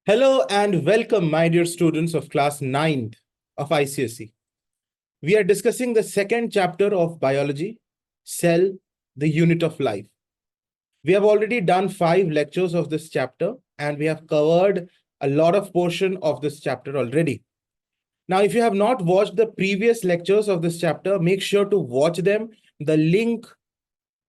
Hello and welcome, my dear students of class 9th of ICSE. We are discussing the second chapter of biology, Cell, the Unit of Life. We have already done 5 lectures of this chapter and we have covered a lot of portion of this chapter already. Now, if you have not watched the previous lectures of this chapter, make sure to watch them. The link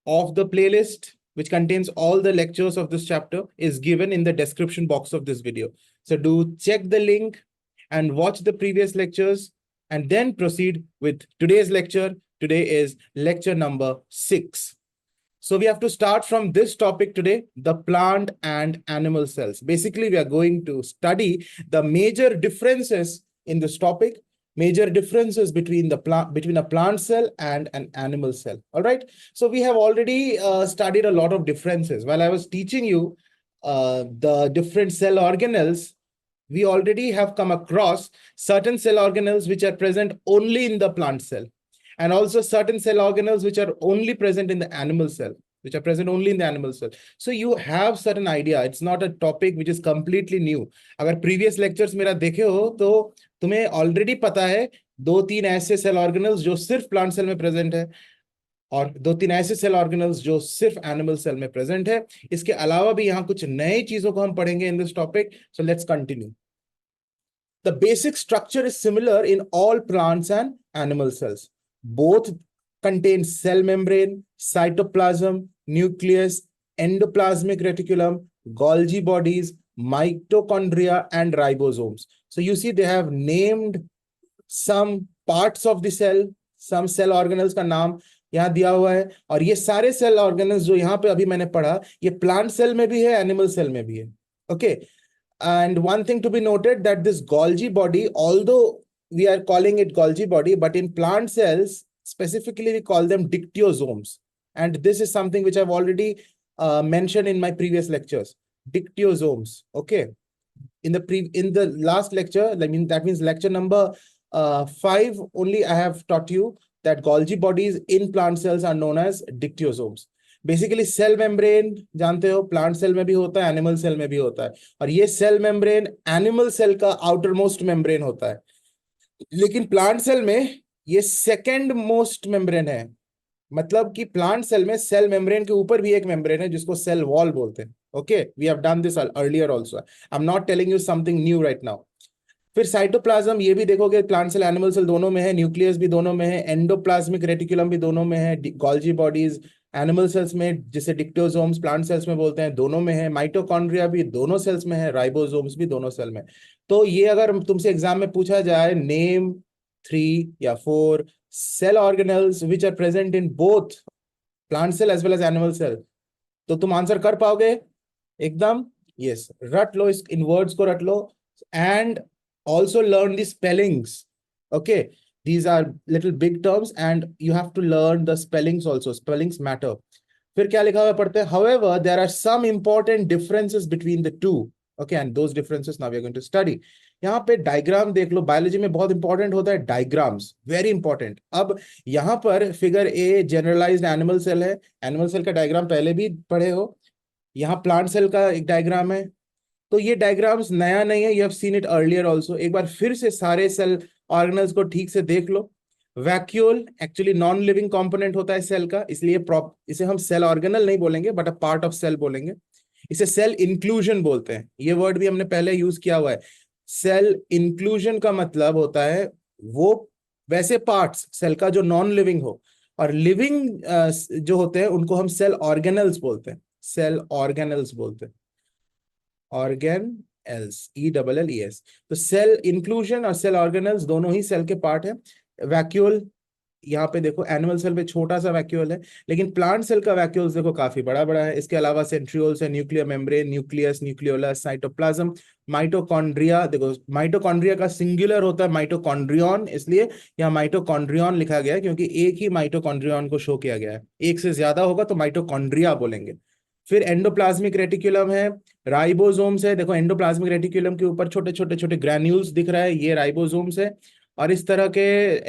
of the playlist, which contains all the lectures of this chapter, is given in the description box of this video. So do check the link and watch the previous lectures and then proceed with today's lecture. Today is lecture number 6. So we have to start from this topic today, the plant and animal cells. Basically, we are going to study the major differences in this topic, major differences between a plant cell and an animal cell. All right. So we have already studied a lot of differences. While I was teaching you the different cell organelles, we already have come across certain cell organelles which are present only in the plant cell, and also certain cell organelles which are only present in the animal cell, So you have certain idea. It's not a topic which is completely new. अगर previous lectures मेरा देखे हो तो तुम्हें already पता है 2-3 ऐसे cell organelles जो सिर्फ plant cell में present है और 2-3 ऐसे cell organelles जो सिर्फ animal cell में present है. इसके अलावा भी यहाँ कुछ नई चीजों को हम पढ़ेंगे in this topic. So let's continue. The basic structure is similar in all plants and animal cells. Both contain cell membrane, cytoplasm, nucleus, endoplasmic reticulum, Golgi bodies, mitochondria, and ribosomes. So you see they have named some parts of the cell, some cell organelles का नाम यहाँ दिया हुआ है, और ये सारे cell organelles जो यहाँ पे अभी मैंने पढ़ा, ये plant cell में भी है, animal cell में भी है. Okay. And one thing to be noted that this Golgi body, although we are calling it Golgi body, but in plant cells, specifically we call them dictyosomes. And this is something which I've already mentioned in my previous lectures. Dictyosomes. Okay. In the last lecture, that means lecture number 5 only, I have taught you that Golgi bodies in plant cells are known as dictyosomes. Basically cell membrane जानते हो, plant cell में भी होता है, animal cell में भी होता है, और ये सेल मेम्ब्रेन एनिमल सेल का आउटर मोस्ट मेम्ब्रेन होता है, लेकिन प्लांट सेल में ये सेकेंड मोस्ट मेम्ब्रेन है. मतलब कि प्लांट सेल में सेल मेम्ब्रेन के ऊपर भी एक मेम्ब्रेन है जिसको सेल वॉल बोलते हैं. Okay, we have done this earlier also. I am not telling you something new right now. फिर साइटोप्लाज्म, ये भी देखोगे प्लांट सेल एनिमल सेल दोनों में है, न्यूक्लियस भी दोनों में है, एंडोप्लाज्मिक रेटिकुलम भी दोनों में है, गोल्जी बॉडीज एनिमल सेल्स में जिसे डिक्टोसोम्स प्लांट सेल्स में बोलते हैं दोनों में है, माइटोकॉन्ड्रिया भी दोनों सेल्स में है, राइबोसोम्स भी दोनों सेल में. तो ये अगर तुमसे एग्जाम में पूछा जाए नेम 3 या 4 cell organelles which are present in both plant cell as well as animal cell, तो तुम आंसर कर पाओगे एकदम. यस, रट लो, इन वर्ड्स को रट लो and also learn the spellings. Okay, these are little big terms and you have to learn the spellings also. Spellings matter. फिर क्या लिखा हुआ पढ़ते हैं? However, there are some important differences between the two. Okay, and those differences now we are going to study. यहाँ पे diagram देख लो. Biology में बहुत इंपॉर्टेंट होता है डायग्राम्स, वेरी इंपॉर्टेंट. अब यहाँ पर figure a generalized animal cell है. एनिमल सेल का डायग्राम पहले भी पढ़े हो. यहाँ प्लांट सेल का एक डायग्राम है. तो ये डायग्राम्स नया नहीं है, you have seen it earlier also. एक बार फिर से सारे सेल ऑर्गेनल्स को ठीक से देख लो. Vacuole actually non living component होता है सेल का, इसलिए इसे हम सेल ऑर्गेनल नहीं बोलेंगे but a part of cell बोलेंगे. इसे सेल इंक्लूजन बोलते हैं. ये वर्ड भी हमने पहले यूज किया हुआ है. सेल इंक्लूजन का मतलब होता है वो वैसे पार्ट्स सेल का जो नॉन लिविंग हो, और लिविंग जो होते हैं उनको हम सेल ऑर्गेनल्स बोलते हैं. सेल ऑर्गेनल्स बोलते हैं, ऑर्गेनल्स, ELLES. तो सेल इंक्लूजन और सेल ऑर्गेनल्स दोनों ही सेल के पार्ट है. वैक्यूल यहाँ पे देखो, एनिमल सेल में छोटा सा वैक्यूल है, लेकिन प्लांट सेल का वैक्यूल्स देखो काफी बड़ा बड़ा है. इसके अलावा सेंट्रियोल्स है, nuclear membrane, nucleus, nucleolus, cytoplasm, mitochondria. देखो माइटोकॉन्ड्रिया का सिंगुलर होता है माइटोकॉन्ड्रियन, इसलिए यहाँ माइटोकॉन्ड्रियन लिखा गया है क्योंकि एक ही माइटोकॉन्ड्रियन को शो किया गया है. एक से ज्यादा होगा तो माइटोकॉन्ड्रिया बोलेंगे. फिर एंडोप्लाज्मिक रेटिकुलम है, राइबोसोम्स है. देखो एंडोप्लाज्मिक रेटिकुलम के ऊपर छोटे छोटे छोटे ग्रैन्यूल्स दिख रहा है, ये राइबोसोम्स है. और इस तरह के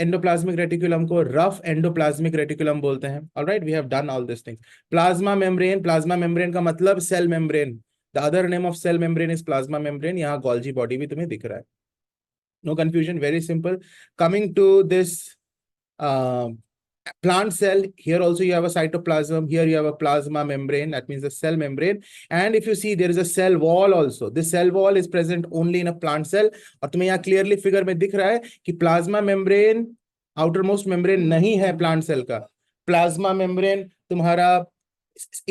एंडोप्लाज्मिक रेटिकुलम को रफ एंडोप्लाज्मिक रेटिकुलम बोलते हैं. Alright, we have done all this things. Plasma membrane, plasma membrane का मतलब cell membrane. The other name of cell membrane is plasma membrane. यहाँ गोल्जी बॉडी भी तुम्हें दिख रहा है. No confusion, very simple. Coming to this plant cell, here also you have a cytoplasm, here you have a plasma membrane, that means the cell membrane. And if you see, there is a cell wall also. This cell wall is present only in a plant cell. और तुम्हें यहाँ clearly figure में दिख रहा है कि plasma membrane outermost membrane नहीं है plant cell का. Plasma membrane तुम्हारा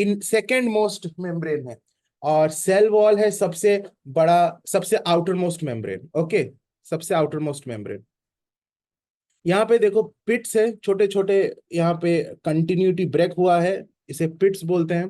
in second most membrane है, और cell wall है सबसे बड़ा, सबसे outermost membrane. Okay, सबसे outermost membrane. यहाँ पे देखो पिट्स है, छोटे छोटे, यहाँ पे कंटिन्यूटी ब्रेक हुआ है, इसे पिट्स बोलते हैं.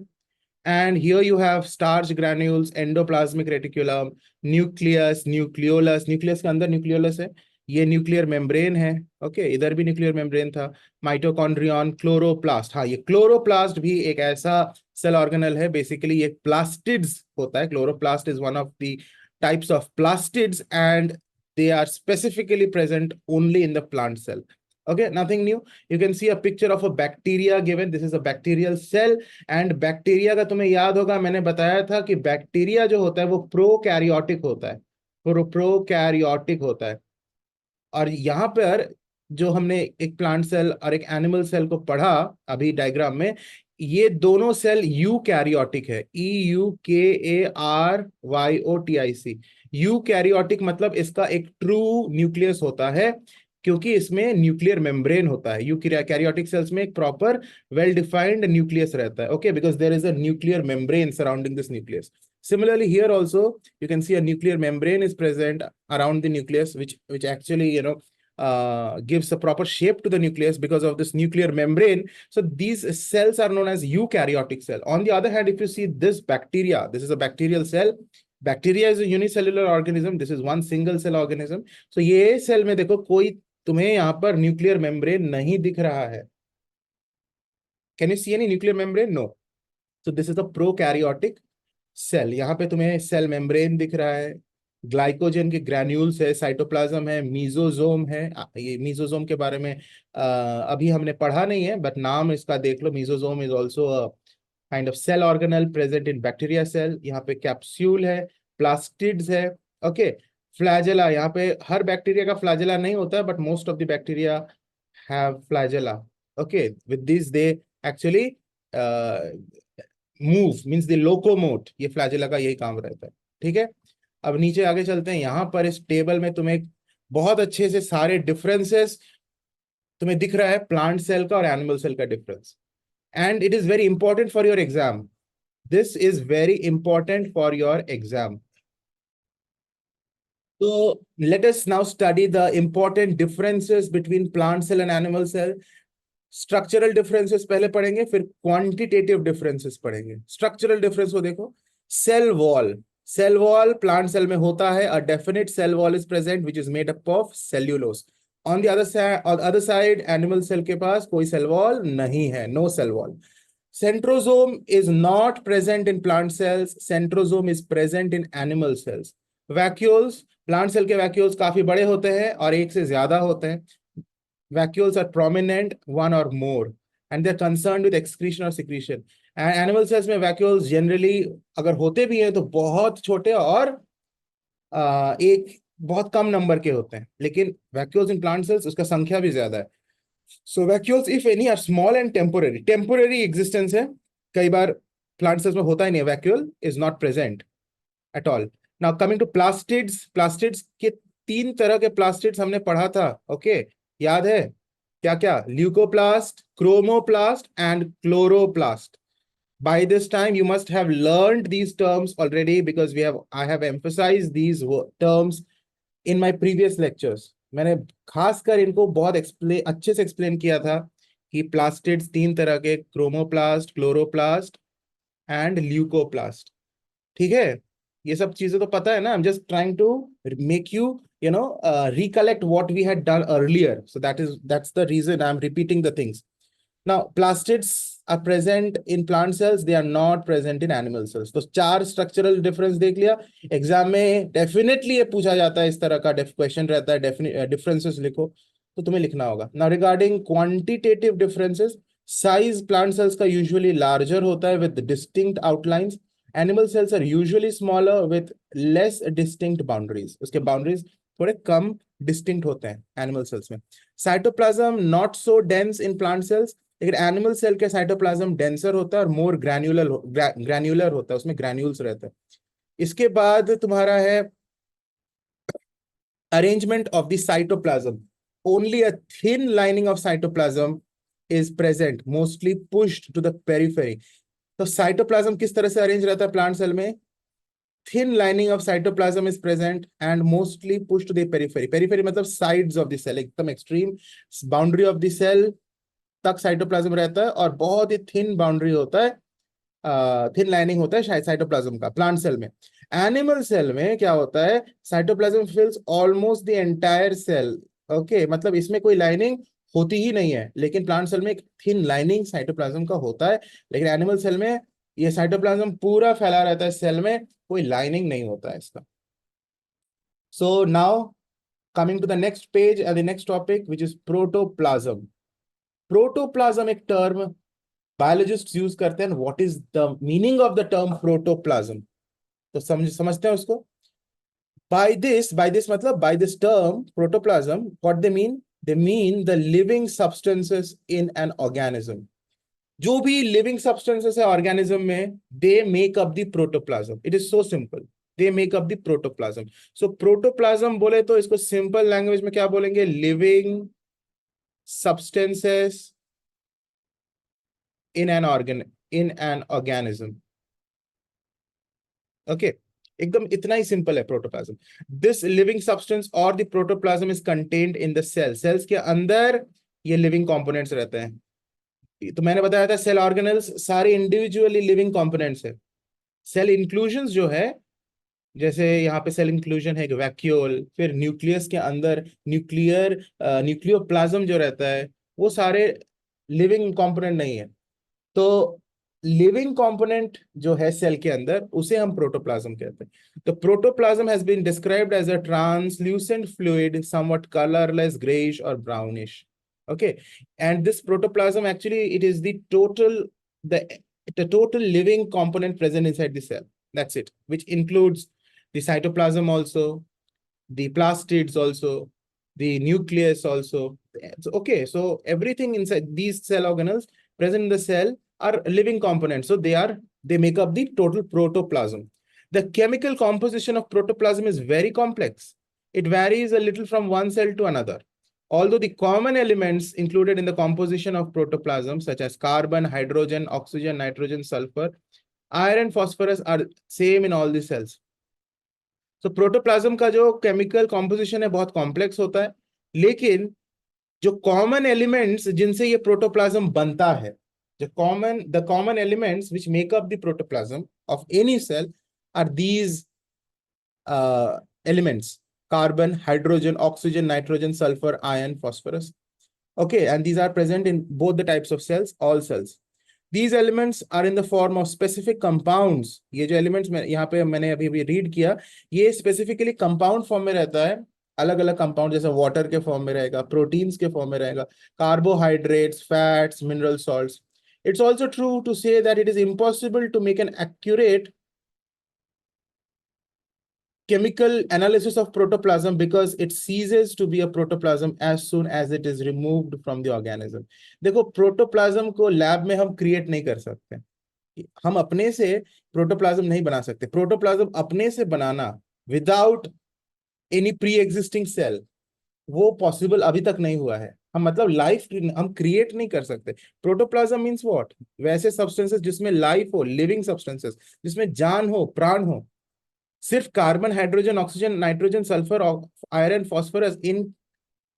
And here you have starch granules, endoplasmic reticulum, nucleus, nucleolus, nucleus के अंदर न्यूक्लियोलस है, ये न्यूक्लियर मेम्ब्रेन है. ओके, इधर भी न्यूक्लियर मेम्ब्रेन था. Mitochondrion, chloroplast. हाँ, ये क्लोरोप्लास्ट भी एक ऐसा सेल ऑर्गेनल है, बेसिकली ये प्लास्टिड्स होता है. Chloroplast is one of the types of plastids and they are specifically present only in the plant cell. Okay, nothing new. You can see a picture of a bacteria given. This is a bacterial cell. And bacteria का तुम्हें याद होगा, मैंने बताया था कि bacteria जो होता है वो प्रोकैरियोटिक होता है, प्रोकैरियोटिक होता है. और यहाँ पर जो हमने एक प्लांट सेल और एक एनिमल सेल को पढ़ा अभी डायग्राम में, ये दोनों सेल यूकैरियोटिक है. EUKARYOTIC. यूकैरियोटिक मतलब इसका एक ट्रू न्यूक्लियस होता है, क्योंकि इसमें न्यूक्लियर मेम्ब्रेन होता है. यूकैरियोटिक सेल्स में एक प्रॉपर वेल डिफाइंड न्यूक्लियस रहता है. Okay, because there is a nuclear membrane surrounding this nucleus. Similarly, here also you can see a nuclear membrane is present around the nucleus, which actually gives a proper shape to the nucleus because of this nuclear membrane. So these cells are known as eukaryotic cell. On the other hand, if you see this bacteria, this is a bacterial cell. Bacteria is a unicellular organism. This is one single cell organism. So ये cell में देखो कोई तुम्हें यहाँ पर nuclear membrane नहीं दिख रहा है. Can you see any nuclear membrane? No. So this is a prokaryotic cell. यहाँ पे तुम्हें सेल मेम्ब्रेन दिख रहा है, ग्लाइकोजन के ग्रैन्यूल्स है, साइटोप्लाज्म है, मीजोजोम है. ये मीजोजोम के बारे में अभी हमने पढ़ा नहीं है, बट नाम इसका देख लो. Mesosome is also a kind of cell organelle present in bacteria cell. यहाँ पे कैप्सूल है, प्लास्टिड्स है. Okay, flagella. यहाँ पे हर बैक्टीरिया का फ्लैजेला नहीं होता है, but most of the bacteria have flagella. Okay, with this they actually move, means the locomote. ये फ्लैजेला का यही काम रहता है. ठीक है, अब नीचे आगे चलते हैं. यहाँ पर इस टेबल में तुम्हें बहुत अच्छे से सारे डिफरेंसेस तुम्हें दिख रहा है, प्लांट सेल का और एनिमल सेल का difference. And it is very important for your exam. This is very important for your exam. तो let us now study the important differences between plant cell and animal cell. Structural differences पहले पढ़ेंगे, फिर quantitative differences पढ़ेंगे. Structural difference को देखो. Cell wall. Cell wall plant cell में होता है. A definite cell wall is present which is made up of cellulose. On the other side animal cell के पास कोई सेल वॉल नहीं है, no cell wall. Centrosome is not present in plant cells. Centrosome is present in animal cells. Vacuoles. Plant cell के vacuoles काफी बड़े होते हैं और एक से ज्यादा होते हैं. Vacuoles are prominent, one or more, and they're concerned with excretion or secretion. And animal cells में vacuoles generally अगर होते भी हैं तो बहुत छोटे और एक बहुत कम नंबर के होते हैं. लेकिन vacuoles in plant cells उसका संख्या भी ज्यादा है. So vacuoles if any are small and temporary. Temporary existence है. कई बार plant cells में होता ही नहीं. Vacuole is not present at all. Now coming to plastids. Plastids के 3 तरह के plastids हमने पढ़ा था. Okay, याद है क्या क्या? Leucoplast, chromoplast and chloroplast. By this time you must have learned these terms already because I have emphasized these terms in my previous lectures. मैंने खासकर इनको बहुत अच्छे से एक्सप्लेन किया था कि प्लास्टिड्स 3 तरह के, क्रोमोप्लास्ट, क्लोरोप्लास्ट एंड ल्यूकोप्लास्ट. ठीक है, ये सब चीजें तो पता है ना. I'm just trying to make you recollect what we had done earlier. So that's the reason I'm repeating the things. Now, plastids are present in plant cells. They are not present in animal cells. तो 4 structural difference देख लिया. Exam में definitely ये पूछा जाता है, इस तरह का क्वेश्चन रहता है. डिफरेंसेस लिखो तो तुम्हें लिखना होगा. Now, regarding quantitative differences, size plant cells का usually larger होता है with distinct outlines animal cells are usually smaller with less distinct boundaries, उसके बाउंड्रीज थोड़े कम डिस्टिंक्ट होते हैं एनिमल सेल्स में. Cytoplasm not so dense in plant cells, लेकिन एनिमल सेल के साइटोप्लाज्म डेंसर होता है और मोर ग्रैन्युलर होता है, उसमें ग्रैन्यूल्स रहते हैं. इसके बाद तुम्हारा है arrangement of the cytoplasm. Only a thin lining of cytoplasm is present, mostly pushed to the periphery. तो साइटोप्लाज्म किस तरह से अरेंज रहता है प्लांट सेल में? Thin lining of cytoplasm is present and mostly pushed to the periphery. Periphery मतलब sides of the cell, एकदम extreme boundary of the cell तक साइटोप्लाज्म रहता है और बहुत ही थिन बाउंड्री होता है, थिन लाइनिंग होता है साइटोप्लाज्म का प्लांट सेल में. एनिमल सेल में क्या होता है? Cytoplasm fills almost the entire cell. Okay, मतलब इसमें कोई लाइनिंग होती ही नहीं है, लेकिन प्लांट सेल में एक थिन लाइनिंग साइटोप्लाज्म का होता है, लेकिन एनिमल सेल में ये साइटोप्लाज्म पूरा फैला रहता है, सेल में कोई लाइनिंग नहीं होता है इसका. So now coming to the next page and the next topic which is protoplasm. Protoplasm एक टर्म बायोलॉजिस्ट यूज करते हैं. What is the meaning of the term protoplasm? तो समझते हैं उसको. by this मतलब by this term protoplasm, what they mean? They mean the living substances in an organism. जो भी living substances है organism में, they make up the protoplasm. It is so simple. They make up the protoplasm. So protoplasm बोले तो इसको simple language में क्या बोलेंगे? Living substances in an organism. Okay. एकदम इतना ही सिंपल है प्रोटोप्लाज्म. दिस लिविंग सब्सटेंस और the protoplasm is contained in the cell. Cells के अंदर ये लिविंग कंपोनेंट्स रहते हैं. तो मैंने बताया था सेल ऑर्गेनेल्स सारे इंडिविजुअली लिविंग कंपोनेंट्स है. सेल इंक्लूजन्स जो है, जैसे यहाँ पे सेल इंक्लूजन है वैक्यूल, फिर न्यूक्लियस के अंदर न्यूक्लियोप्लाज्म जो रहता है, वो सारे लिविंग कंपोनेंट नहीं है. तो लिविंग कंपोनेंट जो है सेल के अंदर, उसे हम प्रोटोप्लाज्म कहते हैं. तो protoplasm has been described as a translucent fluid, somewhat colourless, greyish और brownish. Okay, and this protoplasm actually it is the total living component present inside the cell. That's it, which includes the cytoplasm also, the plastids also, the nucleus also. Okay, so everything inside these cell organelles present in the cell are living components, so they make up the total protoplasm. The chemical composition of protoplasm is very complex. It varies a little from one cell to another. Although the common elements included in the composition of protoplasm, such as carbon, hydrogen, oxygen, nitrogen, sulfur, iron, phosphorus, are same in all the cells. So protoplasm का जो chemical composition है बहुत complex होता है, लेकिन जो common elements जिनसे ये protoplasm बनता है, the common elements which make up the protoplasm of any cell are these elements: carbon, hydrogen, oxygen, nitrogen, sulfur, iron, phosphorus. Okay, and these are present in both the types of cells, all cells. These elements are in the form of specific compounds. ये जो elements में यहाँ पे मैंने अभी read किया, ये specifically compound form में रहता है. अलग अलग compound जैसे water के form में रहेगा, proteins के form में रहेगा, carbohydrates, fats, mineral salts. It's also true to say that it is impossible to make an accurate chemical analysis of protoplasm because it ceases to be a protoplasm as soon as it is removed from the organism. देखो protoplasm को lab में हम create नहीं कर सकते, हम अपने से प्रोटोप्लाज्म नहीं बना सकते. प्रोटोप्लाज्म अपने से बनाना without any pre existing cell, वो पॉसिबल अभी तक नहीं हुआ है. हम मतलब लाइफ हम क्रिएट नहीं कर सकते. Protoplasm means what? वैसे सब्सटेंसेस जिसमें लाइफ हो, लिविंग सब्सटेंसेस जिसमें जान हो, प्राण हो. सिर्फ carbon, hydrogen, oxygen, nitrogen, sulphur, iron, phosphorus, इन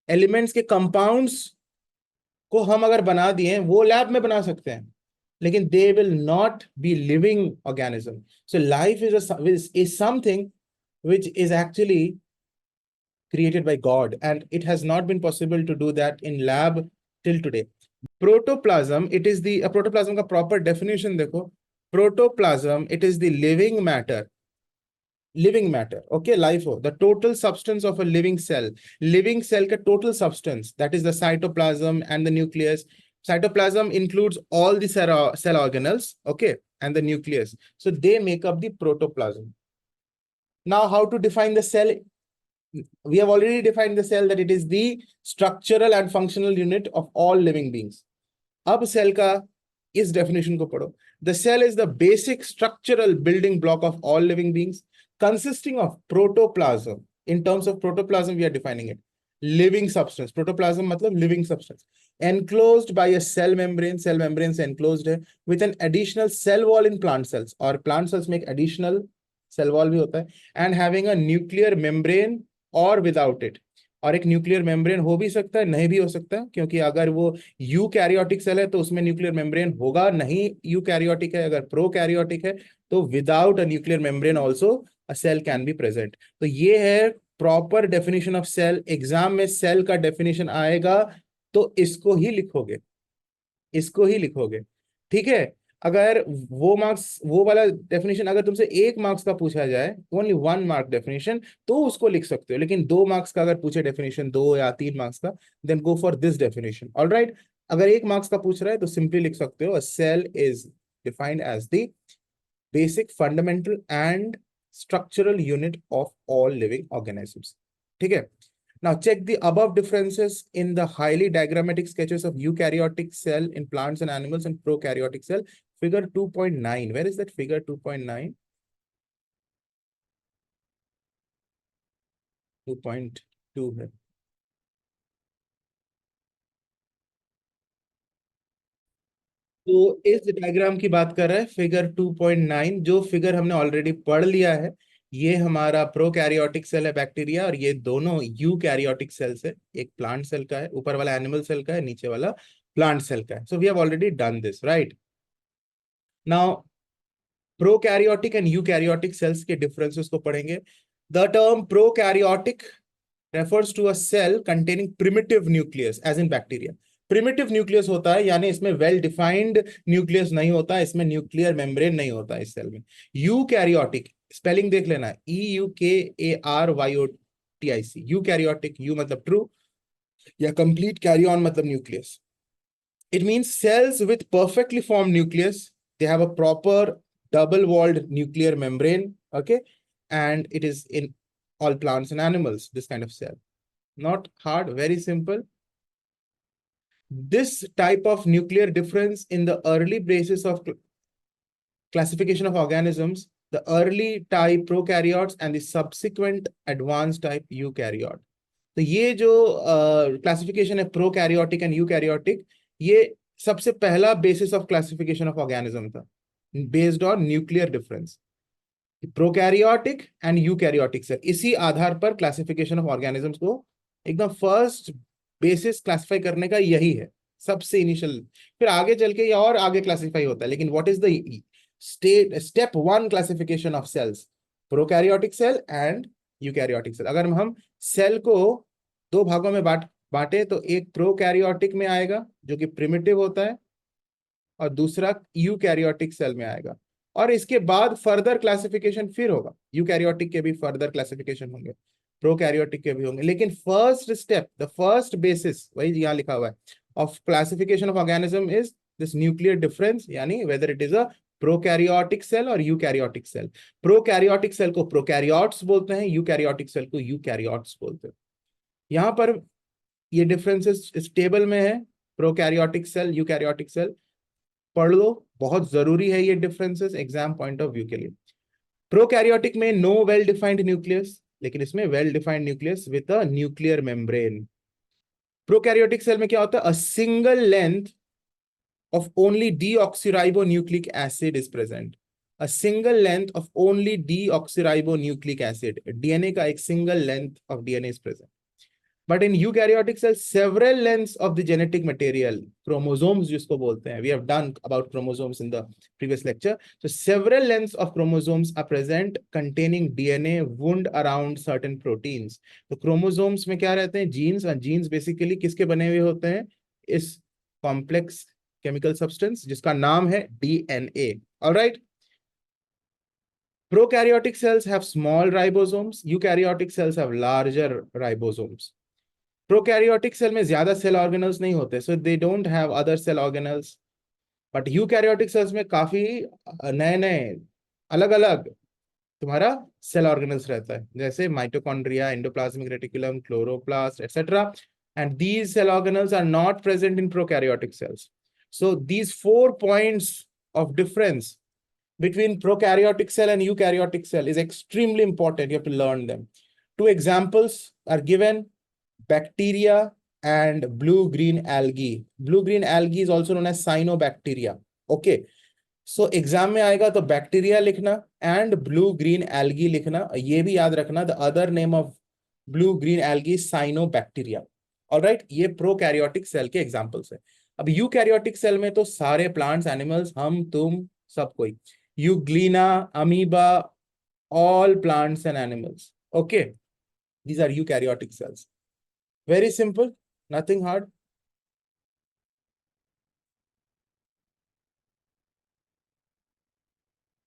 एलिमेंट्स के कंपाउंड्स को हम अगर बना दिए, वो लैब में बना सकते हैं, लेकिन they will not be living organism. So life is something which is actually created by God, and it has not been possible to do that in lab till today. Protoplasm, it is the protoplasm का proper definition देखो. Protoplasm, it is the living matter, okay, life हो, the total substance of a living cell का total substance, that is the cytoplasm and the nucleus, Cytoplasm includes all the cell organelles, okay, and the nucleus. So they make up the protoplasm. Now, how to define the cell? We have already defined the cell that it is the structural and functional unit of all living beings. अब cell का इस definition को पढ़ो. The cell is the basic structural building block of all living beings, consisting of protoplasm. In terms of protoplasm, we are defining it. Living substance. Protoplasm मतलब living substance. Enclosed by a cell membrane. Cell membrane से enclosed है with an additional cell wall in plant cells. और plant cells में एक additional cell wall भी होता है. And having a nuclear membrane or without it. और एक न्यूक्लियर मेम्ब्रेन हो भी सकता है, नहीं भी हो सकता, क्योंकि अगर वो यूकैरियोटिक सेल है तो उसमें न्यूक्लियर मेम्ब्रेन होगा, नहीं यूकैरियोटिक है, अगर प्रोकैरियोटिक है तो without a nuclear membrane also a cell can be present. तो ये है proper definition of cell. Exam में सेल का डेफिनेशन आएगा तो इसको ही लिखोगे, इसको ही लिखोगे, ठीक है. अगर वो वाला डेफिनेशन अगर तुमसे 1 मार्क्स का पूछा जाए, ओनली 1 मार्क डेफिनेशन, तो उसको लिख सकते हो. लेकिन 2 मार्क्स का अगर पूछे डेफिनेशन, 2 या 3 मार्क्स का, then go for this definition. Alright. अगर 1 मार्क्स का पूछ रहा है तो सिंपली लिख सकते हो, cell is defined as the basic fundamental and structural unit of all living organisms. ठीक है. Now check the above differences in the highly diagrammatic sketches of eukaryotic cell in plants and animals and prokaryotic cell. Figure 2.9. Where is that figure 2.9? 2.2 है. तो इस diagram की बात कर रहा है फिगर 2.9, जो फिगर हमने ऑलरेडी पढ़ लिया है. ये हमारा प्रोकैरियोटिक सेल है, बैक्टीरिया, और ये दोनों यूकैरियोटिक सेल्स है. एक प्लांट सेल का है, ऊपर वाला एनिमल सेल का है, नीचे वाला प्लांट सेल का है. So we have already done this, right. Now prokaryotic and eukaryotic cells के डिफरेंसेस को पढ़ेंगे. The term prokaryotic refers to a cell containing primitive nucleus, as in bacteria. Primitive nucleus होता है, यानी इसमें वेल डिफाइंड न्यूक्लियस नहीं होता, इसमें न्यूक्लियर मेम्ब्रेन नहीं होता इस सेल में. यूकैरियोटिक, स्पेलिंग देख लेना, EUKARYOTIC. यूकैरियोटिक, यू मतलब ट्रू या कंप्लीट, कैरी ऑन मतलब nucleus. It means cells with perfectly formed nucleus. They have a proper double-walled nuclear membrane, okay, and it is in all plants and animals, this kind of cell. Not hard, very simple. This type of nuclear difference in the early basis of classification of organisms, the early type prokaryotes and the subsequent advanced type eukaryote. तो ये जो classification है prokaryotic and eukaryotic, ये सबसे पहला basis of classification of organism था, based on nuclear difference. Prokaryotic and eukaryotic cell, इसी आधार पर क्लासिफिकेशन ऑफ ऑर्गेनिजम्स को एकदम फर्स्ट बेसिस क्लासिफाई करने का यही है, सबसे इनिशियल. फिर आगे चल के ये और आगे क्लासिफाई होता है, लेकिन what is the step 1 classification of cells? Prokaryotic cell and eukaryotic cell. अगर हम सेल को 2 भागों में बांटे तो एक प्रोकैरियोटिक में आएगा जो कि प्रिमिटिव होता है, और दूसरा यूकैरियोटिक सेल में आएगा. और इसके बाद फर्दर क्लासिफिकेशन फिर होगा, यूकैरियोटिक के भी फर्दर क्लासिफिकेशन होंगे, प्रोकैरियोटिक के भी होंगे. लेकिन first step, the first basis, वही यहाँ लिखा हुआ है, of classification of organism is this nuclear difference, यानी whether it is a prokaryotic cell और यूकैरियोटिक सेल. प्रोकैरियोटिक सेल को प्रोकैरियोट्स बोलते हैं, यूकैरियोटिक सेल को यूकैरियोट्स बोलते हैं. यहाँ पर ये डिफरेंसेस इस टेबल में है. प्रोकैरियोटिक सेल, यूकैरियोटिक सेल पढ़ लो, बहुत जरूरी है ये differences exam point of view के लिए. प्रोकैरियोटिक में नो वेल डिफाइंड न्यूक्लियस, लेकिन इसमें well defined nucleus with a nuclear membrane. Prokaryotic cell में क्या होता है? A single length of only deoxyribonucleic acid is present. A single length of only deoxyribonucleic acid, DNA का एक single length of DNA is present. But in eukaryotic cells, several lengths of the genetic material, chromosomes जिसको बोलते हैं, we have done about chromosomes in the previous lecture. So several lengths of chromosomes are present containing DNA wound around certain proteins. तो chromosomes में क्या रहते हैं? Genes, और genes basically किसके बने हुए होते हैं? इस complex chemical substance जिसका नाम है DNA. All right. Prokaryotic cells have small ribosomes. Eukaryotic cells have larger ribosomes. Prokaryotic cell में ज्यादा सेल ऑर्गेनल्स नहीं होते, so they don't have other cell organelles. But eukaryotic cells में काफी नए नए अलग अलग तुम्हारा सेल ऑर्गेनल्स रहता है, जैसे mitochondria, endoplasmic reticulum, chloroplast etcetera, and these cell organelles are not present in prokaryotic cells. So these 4 points of difference between prokaryotic cell and eukaryotic cell is extremely important. You have to learn them. Two examples are given: bacteria and blue-green algae. Blue-green algae is also known as cyanobacteria. Okay. So exam में आएगा तो bacteria लिखना and blue green algae लिखना, ये भी याद रखना, the other name of blue green algae cyanobacteria. Alright, ये प्रोकैरियोटिक सेल के एग्जांपल्स है। अब यूकैरियोटिक सेल में तो सारे प्लांट्स, एनिमल्स, हम तुम सब कोई, euglena, amoeba, all plants and animals. Okay, these are eukaryotic cells. Very simple, nothing hard.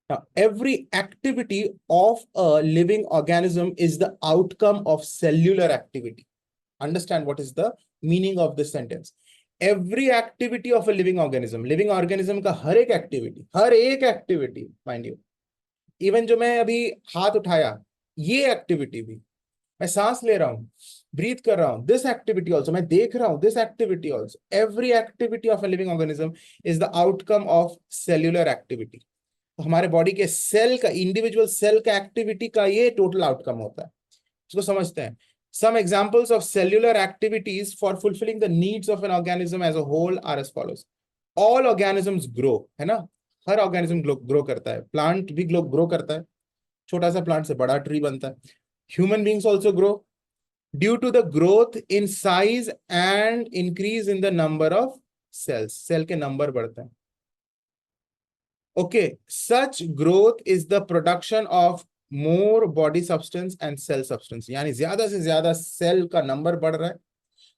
Now, every activity of a living organism is the outcome of cellular activity. Understand what is the meaning of this sentence. Every activity of a living organism का हर एक activity, mind you, even जो मैं अभी हाथ उठाया, ये activity भी, मैं सांस ले रहा हूँ, breathe कर रहा हूँ, this activity also, मैं देख रहा हूँ, this activity also, every activity of a living organism is the outcome of cellular activity. हमारे बॉडी के सेल का, इंडिविजुअल सेल का एक्टिविटी का ये टोटल आउटकम होता है, इसको समझते हैं। Some examples of cellular activities for fulfilling the needs of an organism as a whole are as follows. All organisms grow, है ना, हर ऑर्गेनिज्म ग्रो करता है, प्लांट भी ग्रो करता है, छोटा सा प्लांट से बड़ा ट्री बनता है। Human beings also grow due to the growth in size and increase in the number of cells, cell के नंबर बढ़ते हैं। Okay, such growth is the production of more body substance and cell substance. यानी ज्यादा से ज्यादा cell का number बढ़ रहा है।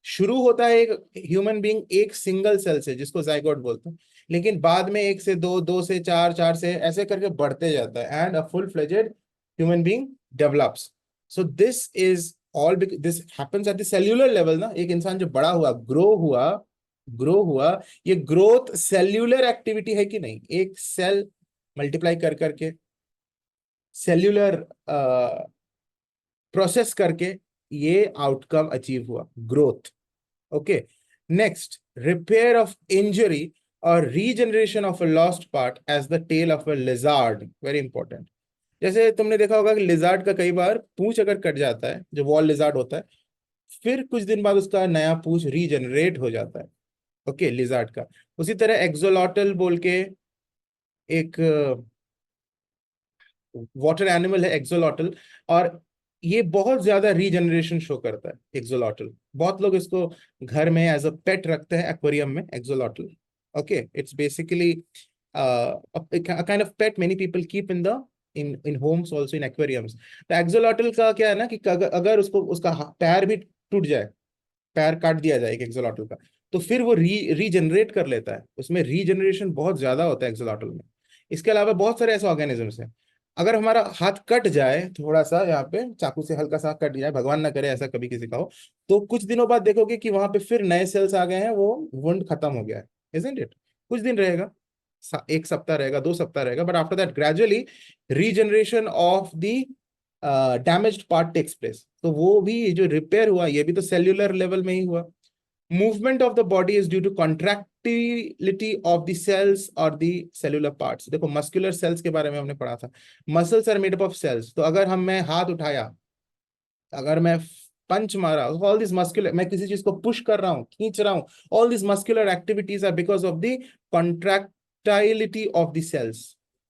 शुरू होता है एक ह्यूमन बीइंग एक सिंगल सेल से, जिसको जाइगोट बोलते हैं, लेकिन बाद में एक से दो, दो से चार, चार से ऐसे करके बढ़ते जाता है, and a full fledged human being develops. So this is all, this happens at the cellular level ना। एक इंसान जो बड़ा हुआ, ग्रो हुआ, ये ग्रोथ सेल्यूलर एक्टिविटी है कि नहीं? एक सेल मल्टीप्लाई कर करके, सेल्यूलर प्रोसेस करके ये आउटकम अचीव हुआ, growth. Okay, next, repair of injury और regeneration of a lost part as the tail of a lizard, very important. जैसे तुमने देखा होगा कि लिजार्ड का कई बार पूंछ अगर कट जाता है, जो वॉल लिजार्ड होता है, फिर कुछ दिन बाद उसका नया पूंछ रीजनरेट हो जाता है। ओके, लिजार्ड का। उसी तरह एक्सोलॉटल बोल के एक वाटर एनिमल है, एक्सोलॉटल, और ये बहुत ज्यादा रीजनरेशन शो करता है एक्सोलॉटल। बहुत लोग इसको घर में एज अ पेट रखते हैं, एक्वेरियम में, axolotl. Okay, it's basically kind of pet many people keep in the in Holmes also, in aquariums. तो एक्सोलॉटल का क्या है ना कि अगर उसको उसका पैर भी टूट जाए, पैर काट दिया जाए एक एक्सोलॉटल का, तो फिर वो रीजनरेट कर लेता है। उसमें रीजनरेशन बहुत ज्यादा होता है एक्सोलॉटल में। इसके अलावा बहुत सारे ऐसे ऑर्गेनिजम्स हैं, अगर हमारा हाथ कट जाए थोड़ा सा, यहाँ पे चाकू से हल्का सा कट जाए, भगवान ना करे ऐसा कभी किसी का हो, तो कुछ दिनों बाद देखोगे कि वहां पे फिर नए सेल्स आ गए हैं, वो वुंड खत्म हो गया है, इजंट इट? कुछ दिन रहेगा, एक सप्ताह रहेगा, 2 सप्ताह रहेगा, but after that gradually regeneration of the damaged part takes place. तो वो भी जो रिपेयर हुआ, ये भी तो सेल्यूलर लेवल में ही हुआ। Movement of the body is due to contractility of the cells or the cellular parts. देखो मस्कुलर सेल्स के बारे में हमने पढ़ा था, muscles are made up of cells. तो अगर मैं हाथ उठाया, अगर मैं पंच मारा, ऑल दिस मस्कुलर, मैं किसी चीज को पुश कर रहा हूँ, खींच रहा हूँ, all this muscular activities are because of the contractility of the cells.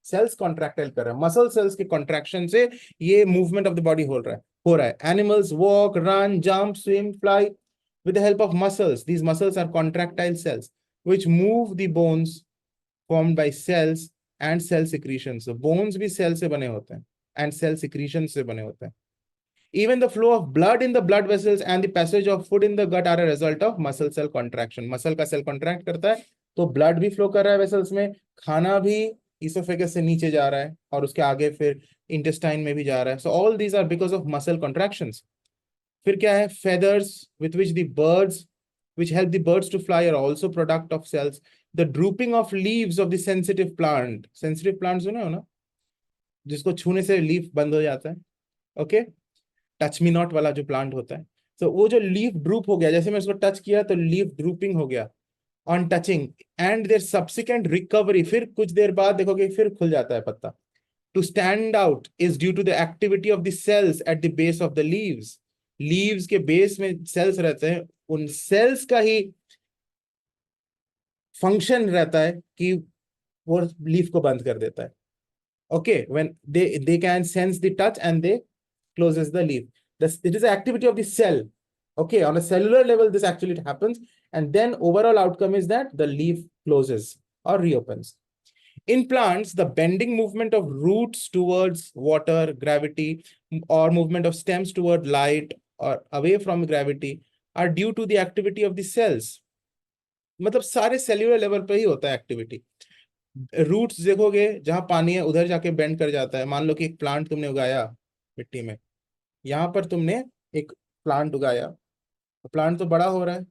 Cells contractile कर रहा है, मसल सेल्स के कॉन्ट्रैक्शन से ये मूवमेंट ऑफ द बॉडी हो रहा है। Animals walk, run, jump, swim, fly with the help of muscles. These muscles are contractile cells which move the bones formed by cells and cell secretions. So bones भी cell से बने होते हैं and cell secretions से बने होते हैं। Even the flow of blood in the blood vessels and the passage of food in the gut are a result of muscle cell contraction. Muscle का cell contract करता है तो blood भी flow कर रहा है वेसल्स में, खाना भी इसोफेगस से नीचे जा रहा है और उसके आगे फिर इंटेस्टाइन में भी जा रहा है। So all these are because of muscle contractions. फिर क्या है, feathers with which the birds, which help the birds to fly, are also product of cells. The drooping of leaves of the sensitive plant, sensitive plants सुने हो ना, जिसको छूने से leaf बंद हो जाता है, ओके, टच मी नॉट वाला जो प्लांट होता है, तो वो जो लीफ ड्रूप हो गया, जैसे मैं उसको टच किया तो लीफ ड्रूपिंग हो गया on touching, and their subsequent recovery, फिर कुछ देर बाद देखोगे फिर खुल जाता है पत्ता, to stand out is due to the activity of the cells at the base of the leaves. Leaves के बेस में सेल्स रहते हैं, उन सेल्स का ही फंक्शन रहता है कि वो लीफ को बंद कर देता है, okay, when they can sense the touch and they closes the leaf. It is the activity of the cell, okay, on a cellular level this actually happens, and then overall outcome is that the leaf closes or reopens. In plants, the bending movement of roots towards water, gravity, or movement of stems toward light or away from gravity are due to the activity of the cells. मतलब सारे cellular level पे ही होता है activity. Roots देखोगे जहां पानी है उधर जाके बेंड कर जाता है. मान लो कि एक प्लांट तुमने उगाया मिट्टी में, यहाँ पर तुमने एक प्लांट उगाया, प्लांट तो बड़ा हो रहा है,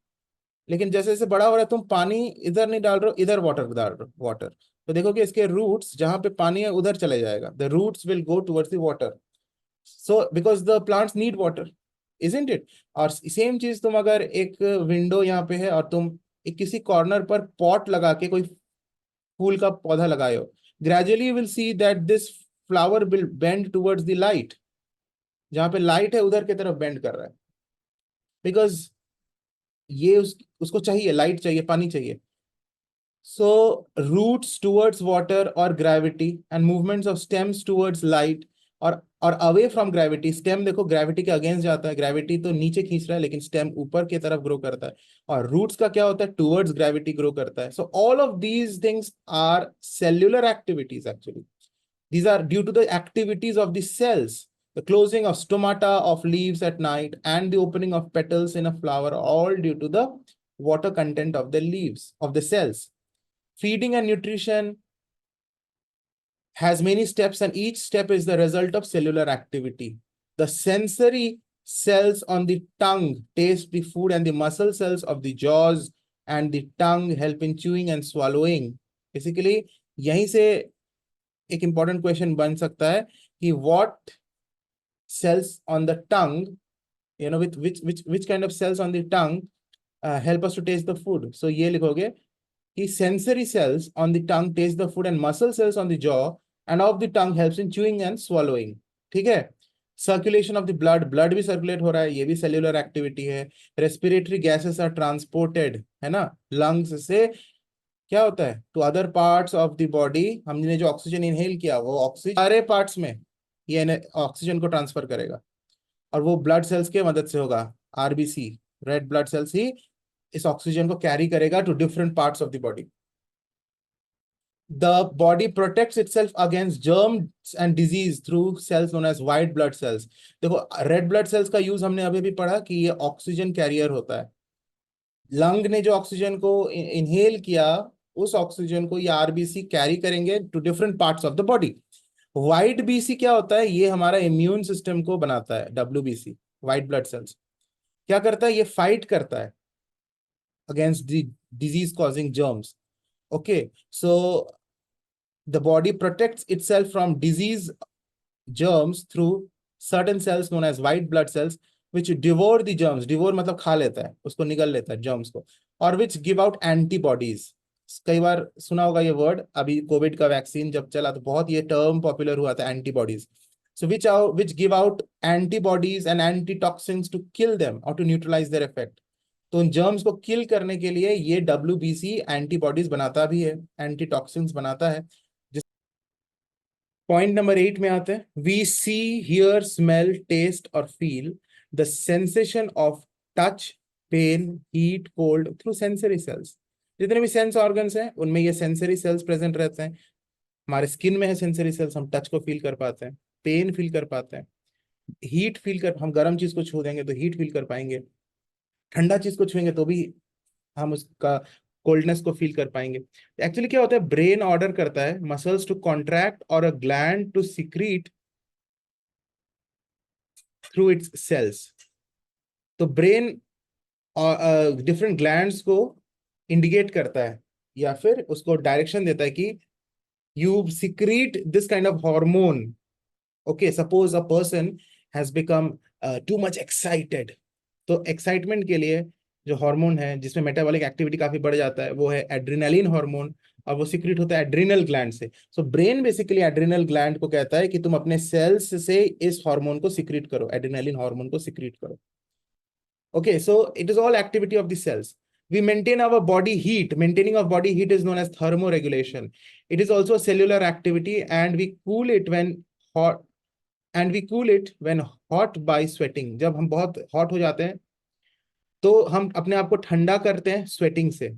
लेकिन जैसे जैसे बड़ा हो रहा है तुम पानी इधर नहीं डाल रहे हो, इधर वाटर डाल रहे हो, वाटर, तो देखोगे इसके रूट्स जहां पे पानी है उधर चले जाएगा, the roots will go towards the water, so because the plants need water, isn't it. और सेम चीज तुम अगर एक विंडो यहाँ पे है और तुम एक किसी कॉर्नर पर पॉट लगा के कोई फूल का पौधा लगाए हो, gradually you will see that this flower will bend towards the light, जहां पे लाइट है उधर की तरफ बेंड कर रहा है, बिकॉज ये उसको चाहिए, लाइट चाहिए, पानी चाहिए. So roots towards water or gravity and movements of stems towards light और away from gravity. स्टेम देखो ग्रेविटी के अगेंस्ट जाता है, ग्रेविटी तो नीचे खींच रहा है लेकिन स्टेम ऊपर की तरफ ग्रो करता है, और रूट्स का क्या होता है, टुवर्ड्स ग्रेविटी ग्रो करता है. So all of these things are cellular activities actually. These are due to the activities of the cells. The closing of stomata of leaves at night and the opening of petals in a flower, all due to the water content of the leaves of the cells. Feeding and nutrition has many steps, and each step is the result of cellular activity. The sensory cells on the tongue taste the food, and the muscle cells of the jaws and the tongue help in chewing and swallowing. Basically, यहीं से एक important question बन सकता है कि what cells on the tongue, you know, with which kind of cells on the tongue help us to taste the food. So ये लिखोगे कि sensory cells on the tongue taste the food, and muscle cells on the jaw and of the tongue helps in chewing and swallowing. ठीक है. Circulation of the blood, blood भी circulate हो रहा है, ये भी cellular activity है. Respiratory gases are transported, है ना, lungs से क्या होता है to other parts of the body. हमने जो ऑक्सीजन इनहेल किया वो ऑक्सीजन सारे पार्ट्स में ये ऑक्सीजन को ट्रांसफर करेगा, और वो ब्लड सेल्स के मदद से होगा. आरबीसी, रेड ब्लड सेल्स ही इस ऑक्सीजन को कैरी करेगा to different parts of the body. The body protects itself against germs and disease through cells known as white blood cells. देखो रेड ब्लड सेल्स का यूज हमने अभी भी पढ़ा कि ये ऑक्सीजन कैरियर होता है. लंग ने जो ऑक्सीजन को इनहेल किया, उस ऑक्सीजन को ये आरबीसी कैरी करेंगे to different parts of the body. White BC क्या होता है, ये हमारा इम्यून सिस्टम को बनाता है. डब्ल्यूबीसी, व्हाइट ब्लड सेल्स, क्या करता है, ये फाइट करता है against the disease causing germs. Okay, so the body protects itself from disease germs through certain cells known as white blood cells which devour the germs. devour मतलब खा लेता है, उसको निगल लेता है germs को, और which give out antibodies. कई बार सुना होगा ये वर्ड, अभी कोविड का वैक्सीन जब चला तो बहुत ये टर्म पॉपुलर हुआ था, antibodies. so which give out antibodies and antitoxins to kill them or to neutralize their effect. तो उन जर्म्स को किल करने के लिए ये डब्ल्यूबीसी एंटीबॉडीज बनाता भी है, एंटीटॉक्सिन्स बनाता है. पॉइंट नंबर 8 में आते हैं. We see, hear, smell, taste और feel the sensation of touch, pain, heat, cold through sensory cells. जितने भी सेंस ऑर्गन्स हैं उनमें ये सेंसरी सेल्स प्रेजेंट रहते हैं. हमारे स्किन में है सेंसरी सेल्स, हम टच को फील कर पाते हैं, पेन फील कर पाते हैं, हीट फील कर, हम गर्म चीज को छू देंगे तो हीट फील कर पाएंगे, ठंडा चीज को छुएंगे तो भी हम उसका कोल्डनेस को फील कर पाएंगे. एक्चुअली क्या होता है, ब्रेन ऑर्डर करता है मसल्स टू कॉन्ट्रैक्ट और a gland to secrete through its cells. तो ब्रेन डिफरेंट ग्लैंड्स को इंडिकेट करता है या फिर उसको डायरेक्शन देता है कि you secrete this kind of hormone. Okay, suppose a person has become too much excited. तो एक्साइटमेंट के लिए जो हार्मोन है जिसमें मेटाबॉलिक एक्टिविटी काफी बढ़ जाता है वो है एड्रेनालिन हार्मोन, और वो सिक्रीट होता है एड्रिनल ग्लैंड से. So brain basically adrenal gland को कहता है कि तुम अपने सेल्स से इस हार्मोन को सिक्रीट करो, एड्रेनालिन हार्मोन को सिक्रीट करो. Okay, so it is all activity of the cells. We maintain our body heat. Maintaining of body heat is known as thermoregulation. It is also a cellular activity, and we cool it when hot. And we cool it when hot by sweating. जब हम बहुत hot हो जाते हैं तो हम अपने आप को ठंडा करते हैं sweating से.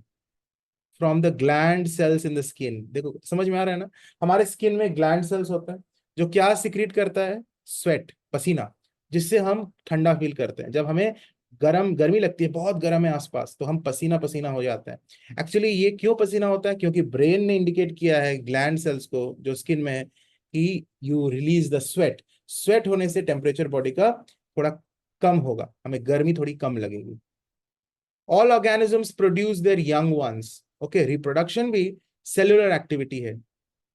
From the gland sales in the skin. देखो समझ में आ रहा है ना, हमारे स्किन में ग्लैंड सेल्स होते हैं जो क्या सिक्रीट करता है, स्वेट, पसीना, जिससे हम ठंडा फील करते हैं. जब हमें गर्मी लगती है, बहुत गर्म है आसपास, तो हम पसीना पसीना हो जाते हैं. एक्चुअली ये क्यों पसीना होता है, क्योंकि ब्रेन ने इंडिकेट किया है ग्लैंड सेल्स को जो स्किन में है कि you release the sweat. Sweat होने से टेम्परेचर बॉडी का थोड़ा कम होगा, हमें गर्मी थोड़ी कम लगेगी. All organisms produce their young ones. Okay, reproduction भी cellular activity है.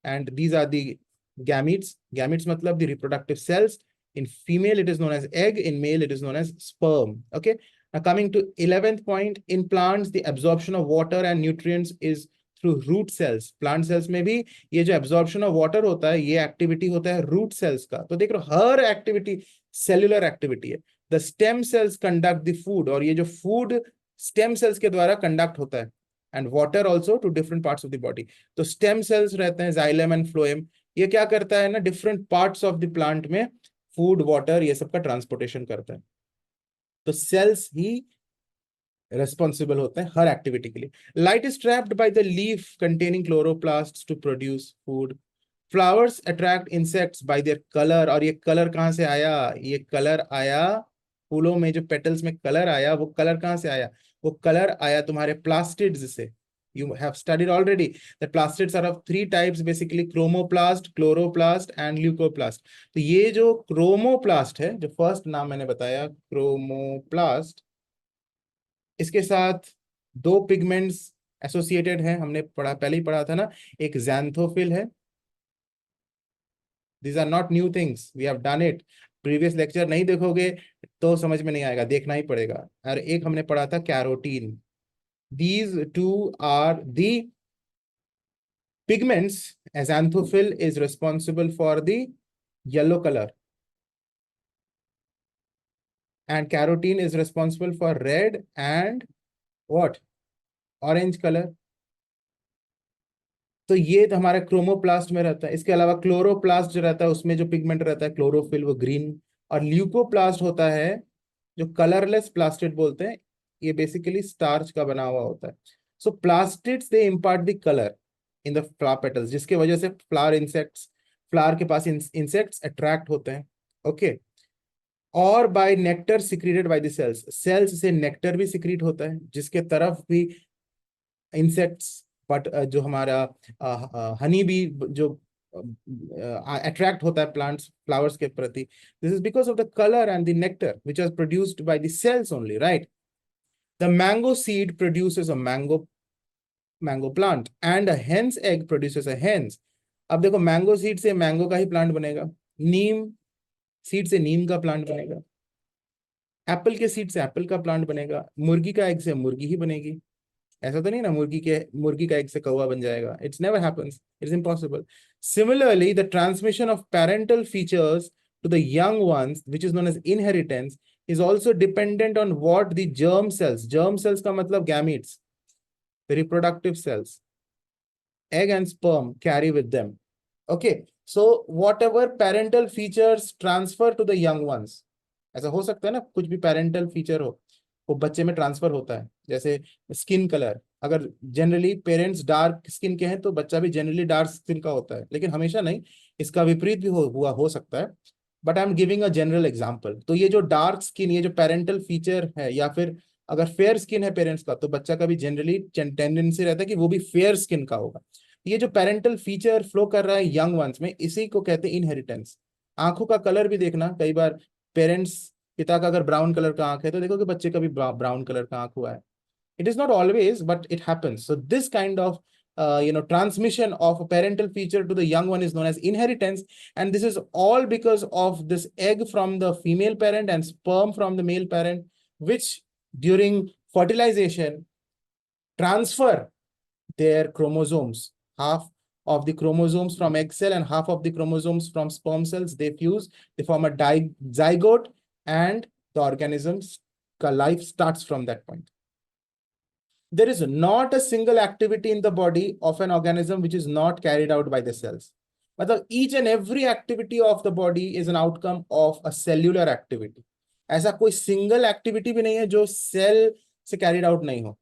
And these are the gametes. Gametes मतलब the reproductive cells. In female, it is known as egg. In male, it is known as sperm. Okay. Now coming to 11th point, in plants, the absorption of water and nutrients is through root cells. Plant cells में भी ये जो absorption of water होता है, ये activity होता है root cells का. तो देख रहे हो, हर activity cellular activity है. The stem cells conduct the food, और ये जो food स्टेम सेल्स के द्वारा कंडक्ट होता है. And water also to different parts of the body. तो स्टेम सेल्स रहते हैं, जाइलम एंड फ्लोएम. ये क्या करता है ना, different parts of the plant में फूड, वाटर, ये सब का ट्रांसपोर्टेशन करता है. तो सेल्स ही रेस्पॉन्सिबल होते हैं हर एक्टिविटी के लिए. Light is trapped by the leaf containing chloroplast to produce food. Flowers attract insects by their colour. और ये कलर कहाँ से आया, ये कलर आया फूलों में, जो पेटल्स में कलर आया, वो कलर कहाँ से आया, वो कलर आया तुम्हारे प्लास्टिड्स से. You have studied already that plastids are of three types basically: chromoplast, chloroplast and leucoplast. तो ये जो chromoplast है, जो फर्स्ट नाम मैंने बताया chromoplast, इसके साथ दो पिगमेंट्स एसोसिएटेड हैं. हमने पढ़ा, पहले ही पढ़ा था ना, एक xanthophyll है. These are not new things, we have done it. Previous lecture नहीं देखोगे तो समझ में नहीं आएगा, देखना ही पड़ेगा. और एक हमने पढ़ा था carotene. These two are the pigments. Xanthophyll is responsible for the yellow color and carotene is responsible for red and what, orange color. तो ये तो हमारा क्रोमोप्लास्ट में रहता है. इसके अलावा क्लोरोप्लास्ट जो रहता है उसमें जो पिगमेंट रहता है क्लोरोफिल, वो ग्रीन. और ल्यूकोप्लास्ट होता है जो कलरलेस प्लास्टिड बोलते हैं. ये बेसिकली स्टार्च का बना हुआ होता है. So plastids they impart the colour in the flower petals, जिसके वजह से फ्लावर के पास इंसेक्ट्स अट्रैक्ट होते हैं. ओके. और by nectar secreted by the cells. Cells से नेक्टर भी सिक्रीट होता है जिसके तरफ भी इंसेक्ट्स, बट जो हमारा हनी भी जो अट्रैक्ट होता है प्लांट्स, फ्लावर्स के प्रति. This is because of the colour and the nectar which are produced by the cells only, right. The mango seed produces a mango plant and a hen's egg produces a hens. अब देखो, mango seed से mango का ही plant बनेगा, नीम seed से नीम का plant बनेगा, Apple के seed से एप्पल का प्लांट बनेगा, मुर्गी का एग से मुर्गी ही बनेगी. ऐसा तो नहीं ना मुर्गी का एग से कौवा बन जाएगा. It's never happens, it's impossible. Similarly the transmission of parental features to the young ones which is known as inheritance is also dependent on what the germ cells का मतलब gametes, the reproductive cells, egg and sperm carry with them. Okay, so whatever parental features transfer to the young ones. ऐसा हो सकता है ना, कुछ भी parental feature हो वो बच्चे में ट्रांसफर होता है. जैसे स्किन कलर, अगर जनरली पेरेंट्स डार्क स्किन के हैं तो बच्चा भी जनरली डार्क स्किन का होता है, लेकिन हमेशा नहीं, इसका विपरीत भी हो सकता है. But I am giving a general example. तो ये जो डार्क स्किन, ये जो पेरेंटल फीचर है, या फिर अगर फेयर स्किन है पेरेंट्स का, तो बच्चा का भी जनरली टेंडेंसी रहता है कि वो भी फेयर स्किन का होगा. ये जो पेरेंटल फीचर फ्लो कर रहा है यंग वंस में, इसी को कहते हैं इनहेरिटेंस. आंखों का कलर भी देखना, कई बार पेरेंट्स पिता का अगर ब्राउन कलर का आंख है तो देखो कि बच्चे का भी ब्राउन कलर का आंख हुआ है. It is not always, but it happens. So this kind of transmission of a parental feature to the young one is known as inheritance, and this is all because of this egg from the female parent and sperm from the male parent, which during fertilization transfer their chromosomes. Half of the chromosomes from egg cell and half of the chromosomes from sperm cells, they fuse, they form a zygote, and the organism's life starts from that point. There is not a single activity in the body of an organism which is not carried out by the cells. मतलब each and every activity of the body is an outcome of a cellular activity. ऐसा कोई single activity भी नहीं है जो cell से carried out नहीं हो.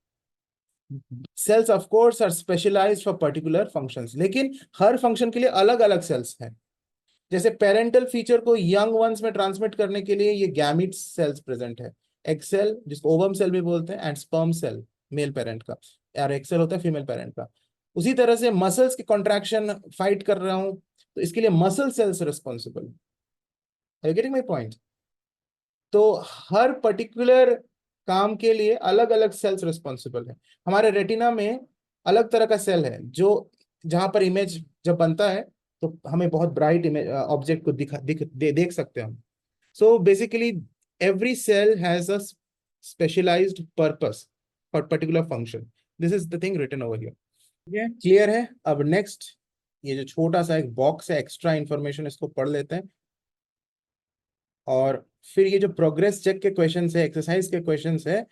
Cells of course are specialized for particular functions, लेकिन हर function के लिए अलग अलग cells हैं. जैसे पेरेंटल फीचर को यंग वंस में ट्रांसमिट करने के लिए ये गैमिट सेल्स प्रेजेंट है. एग सेल जिसको ओवम सेल भी बोलते हैं, and sperm cell male parent का, और एग सेल होता है फीमेल पेरेंट का. उसी तरह से मसल्स की कॉन्ट्रैक्शन फाइट कर रहा हूं तो इसके लिए muscle cells responsible. Are you getting my point? तो हर पर्टिकुलर काम के लिए अलग अलग सेल्स रिस्पॉन्सिबल है. हमारे रेटिना में अलग तरह का सेल है जो जहां पर इमेज जब बनता है तो हमें बहुत ब्राइट इमेज ऑब्जेक्ट को देख सकते हैं हम. So basically every cell has a specialised purpose for particular function. This is the thing written over here. ये क्लियर है? अब नेक्स्ट ये जो छोटा सा एक बॉक्स है एक्स्ट्रा इंफॉर्मेशन, इसको पढ़ लेते हैं और फिर ये जो प्रोग्रेस चेक के क्वेश्चंस है, एक्सरसाइज के क्वेश्चंस है,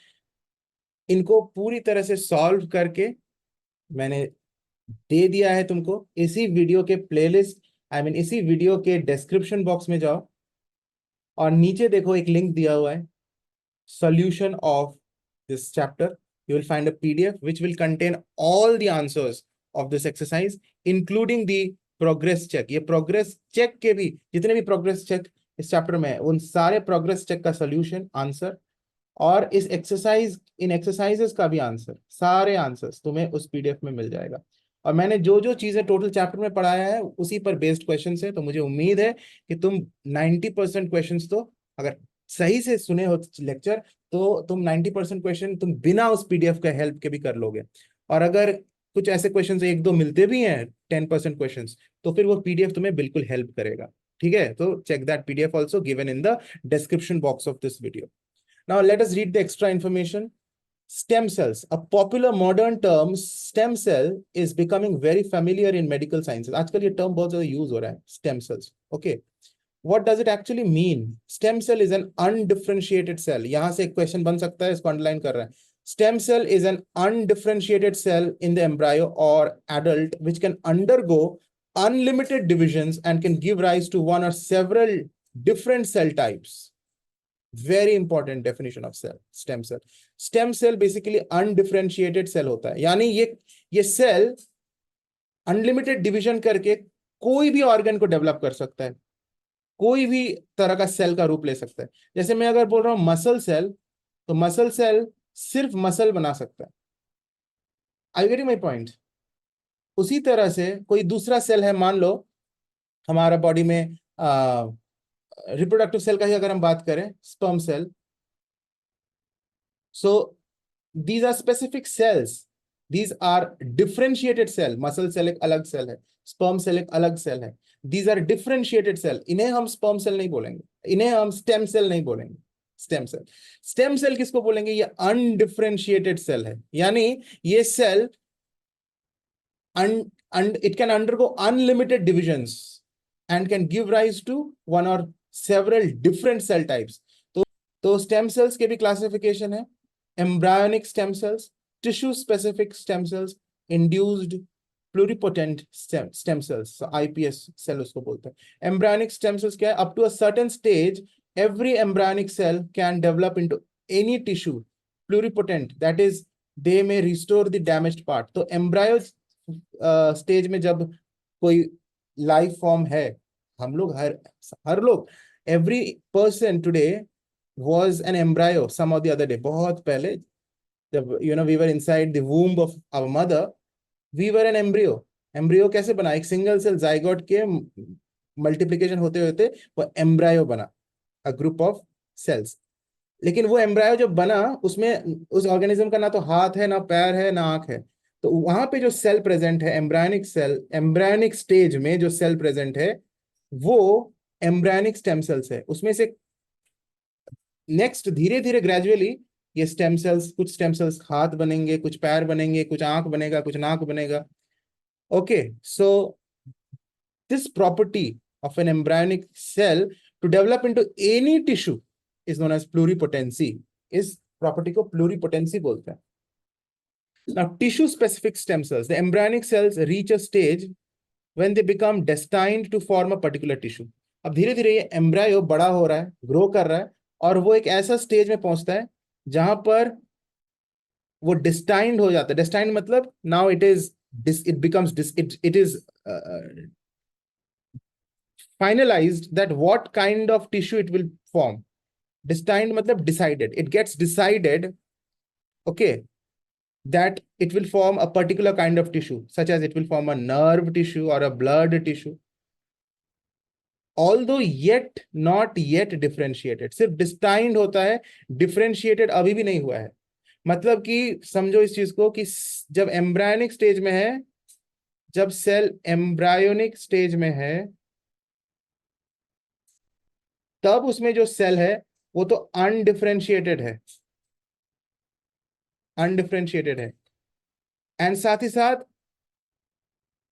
इनको पूरी तरह से सॉल्व करके मैंने दे दिया है तुमको. इसी वीडियो के प्लेलिस्ट इसी वीडियो के डिस्क्रिप्शन बॉक्स में जाओ और नीचे देखो एक लिंक दिया हुआ है, solution of this chapter. You will find a PDF which will contain all the answers of this exercise, including the progress check. ये progress check के भी जितने भी progress check इस चैप्टर में है, उन सारे progress check का solution आंसर और इस एक्सरसाइज इन एक्सरसाइजेस का भी आंसर, सारे आंसर्स तुम्हें उस PDF में मिल जाएगा. और मैंने जो जो चीजें टोटल चैप्टर में पढ़ाया है उसी पर बेस्ड क्वेश्चन है. तो मुझे उम्मीद है कि तुम 90% क्वेश्चन तो अगर सही से सुने हो लेक्चर तो तुम 90% क्वेश्चन तुम बिना उस PDF का हेल्प के भी कर लोगे. और अगर कुछ ऐसे क्वेश्चन एक दो मिलते भी हैं 10% क्वेश्चन, तो फिर वो PDF तुम्हें बिल्कुल हेल्प करेगा. ठीक है? तो check that PDF also given in the description box of this video. Now let us read the extra information. Stem cells, a popular modern term. Stem cell is becoming very familiar in medical sciences. आजकल ये term बहुत ज़्यादा use हो रहा है, stem cells. Okay. What does it actually mean? Stem cell is an undifferentiated cell. यहाँ से एक question बन सकता है, इसको underline कर रहा है. Stem cell is an undifferentiated cell in the embryo or adult which can undergo unlimited divisions and can give rise to one or several different cell types. Very important definition of cell. Stem cell. Stem cell basically undifferentiated cell होता है. यानी ये cell unlimited division करके कोई भी organ को develop कर सकता है, कोई भी तरह का सेल का रूप ले सकता है. जैसे मैं अगर बोल रहा हूं मसल सेल, तो मसल सेल सिर्फ मसल बना सकता है. आई यू गेटिंग माय पॉइंट? उसी तरह से कोई दूसरा सेल है, मान लो हमारा बॉडी में रिप्रोडक्टिव सेल का ही अगर हम बात करें, sperm cell. So these are specific cells, these are differentiated cell. Muscle cell एक अलग सेल है, स्पर्म सेल एक अलग सेल है. These are differentiated cell. इन्हें हम स्पर्म सेल नहीं बोलेंगे, इन्हें हम स्टेम सेल नहीं बोलेंगे. स्टेम सेल किसको बोलेंगे? ये अनडिफरेंशिएटेड सेल है. यानी ये cell it can undergo unlimited divisions and can give rise to one or several different cell types. तो स्टेम सेल्स के भी क्लासिफिकेशन है. Embryonic stem cells, tissue specific stem cells, induced pluripotent stem cells, IPS cell उसको बोलते हैं. Embryonic stem cells क्या है? Up to a certain stage every embryonic cell can develop into any tissue pluripotent, that is they may restore the damaged part. तो embryo stage में जब कोई life form है, हम लोग हर लोग, every person today was an embryo some of the other day. बहुत पहले जब we were inside the womb of our mother, we were an embryo. Embryo कैसे बना? एक सिंगल सेल जाइगोट के मल्टीप्लिकेशन होते होते वो एम्ब्रायो बना, a group of सेल्स। लेकिन वो एम्ब्रायो जो बना उसमें उस ऑर्गेनिज्म का ना तो हाथ है, ना पैर है, ना आंख है। तो वहां पे जो सेल प्रेजेंट है, एम्ब्रायोनिक सेल, एम्ब्रायोनिक स्टेज में जो सेल प्रेजेंट है वो एम्ब्रायोनिक स्टेम सेल्स है। उसमें से नेक्स्ट धीरे धीरे ग्रेजुअली ये स्टेम सेल्स, कुछ स्टेम सेल्स हाथ बनेंगे, कुछ पैर बनेंगे, कुछ आंख बनेगा, कुछ नाक बनेगा। Okay, so this property of an embryonic cell to develop into any tissue is known as pluripotency. इस property को pluripotency बोलते हैं। Now, tissue specific stem cells, the embryonic cells reach a stage when they become destined to form a particular tissue. अब धीरे धीरे ये embryo बड़ा हो रहा है, ग्रो कर रहा है, और वो एक ऐसा स्टेज में पहुंचता है जहां पर वो डिस्टाइंड हो जाता है। डिस्टाइंड मतलब now it is it becomes it is finalized that what kind of tissue it will form. Destined matlab decided, it gets decided, okay, that it will form a particular kind of tissue, such as it will form a nerve tissue or a blood tissue, although yet not yet differentiated. सिर्फ destined होता है, differentiated अभी भी नहीं हुआ है। मतलब कि समझो इस चीज को कि जब एम्ब्रायोनिक स्टेज में है, जब सेल एम्ब्रायोनिक स्टेज में है, तब उसमें जो सेल है वो तो अनडिफरेंशिएटेड है, अनडिफरेंशिएटेड है, एंड साथ ही साथ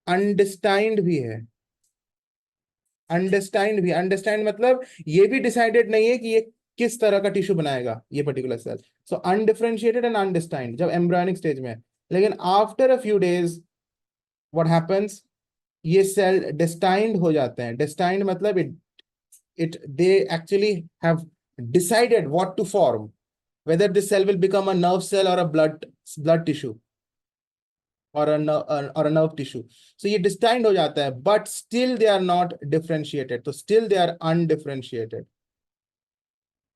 अनडिस्टाइंड भी है। अनडिस्टाइंड भी, अनडिस्टाइंड मतलब ये भी डिसाइडेड नहीं है कि ये किस तरह का टिश्यू बनाएगा ये particular cell. So undifferentiated and undestined जब एम्ब्रायोनिक स्टेज में है। लेकिन after a few days what happens, ये सेल डिस्टाइंड हो जाते हैं। डिस्टाइंड मतलब it they actually have decided what to form, whether this cell will become a nerve cell or a blood tissue or a nerve tissue. So ये distinct हो जाता है, but still they are not differentiated, so still they are undifferentiated,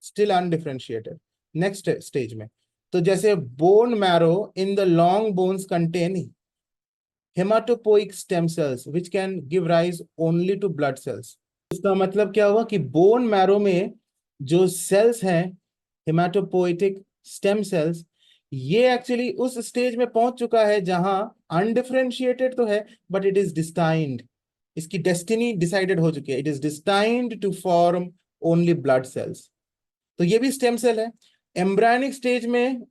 still undifferentiated next stage में। तो जैसे bone marrow in the long bones contain hematopoietic stem cells which can give rise only to blood cells। इसका मतलब क्या हुआ कि bone marrow में जो सेल्स हैं, हेमाटोपोइटिक स्टेम सेल्स, ये एक्चुअली उस स्टेज में पहुंच चुका है जहां अनडिफरेंशिएटेड तो है बट इट इज डिस्टाइंड। इसकी डेस्टिनी डिसाइडेड हो चुकी है, it is destined to form only blood cells. तो ये भी स्टेम सेल है। एम्ब्रायनिक स्टेज में